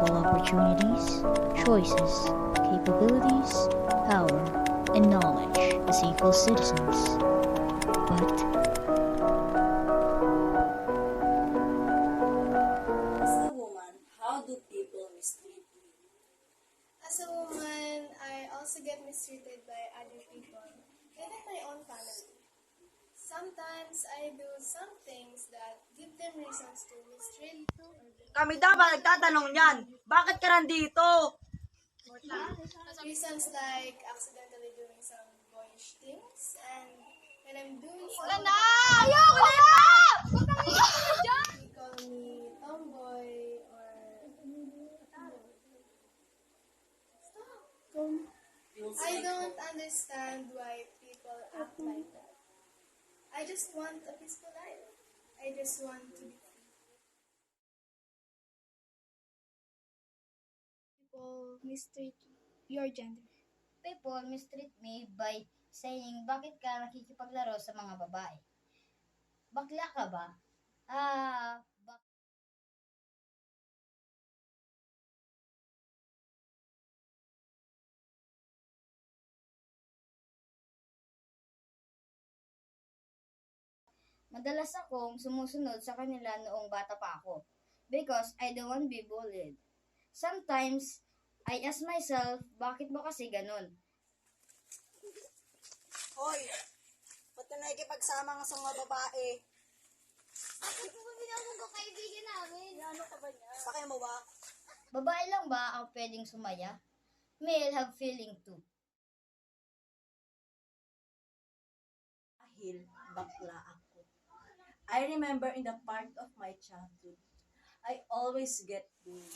equal opportunities, choices, capabilities, power, and knowledge as equal citizens. But As a woman, how do people mistreat you? As a woman, I also get mistreated by other people, even my own family. Sometimes I do some things that give them reasons to mistreat Kami dapat nagtatanong niyan. Bakit ka nandito? reasons like accidentally doing some boyish things, and when I'm doing so, Ayoko na! they call me tomboy or I don't understand why people act like that. I just want a peaceful life. I just want to be free. People mistreat your gender. People mistreat me by saying, bakit ka nakikipaglaro sa mga babae? Bakla ka ba? Madalas akong sumusunod sa kanila noong bata pa ako because I don't want to be bullied. Sometimes, I ask myself, bakit ba kasi ganun? Hoy, ba't ka nakikipagsama nga sa mga babae? Bakit mo ba binabong ko kaibigan namin? Ano ka ba niya? Pakaya mo ba? Babae lang ba ang pwedeng sumaya? Male have feeling too. Dahil bakla ako. I remember in the part of my childhood, I always get bullied.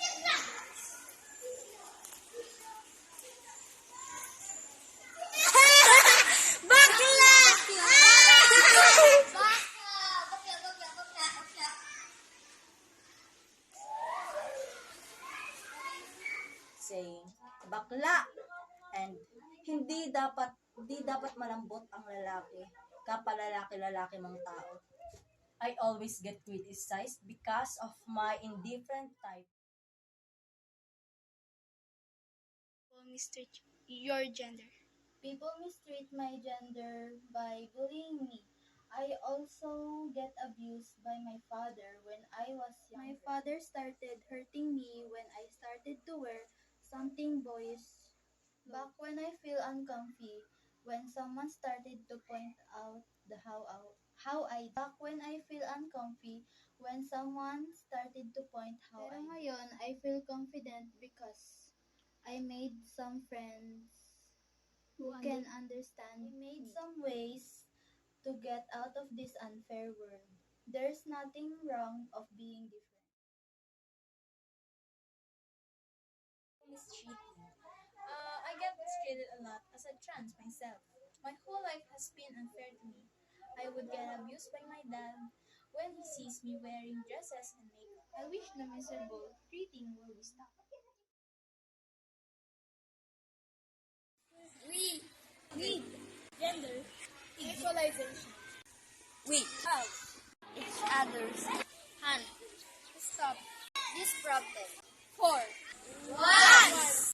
Saying, bakla! And hindi dapat malambot ang lalaki kapag lalaki mga tao. I always get criticized because of my indifferent type. People mistreat your gender. People mistreat my gender by bullying me. I also get abused by my father when I was My younger. father started hurting me when I started to wear something boyish. Back when I feel uncomfy, when someone started to point out the how I back when I feel uncomfy, when someone started to point how Pero I ngayon, I feel confident because I made some friends who can understand I made me. some ways to get out of this unfair world. There's nothing wrong of being different. Mistreating. I get mistreated a lot as a trans myself. My whole life has been unfair to me. I would get abused by my dad when he sees me wearing dresses and makeup. I wish the miserable treating will stop. We need gender equalization. We have Each other's Hand. Stop this problem. for once.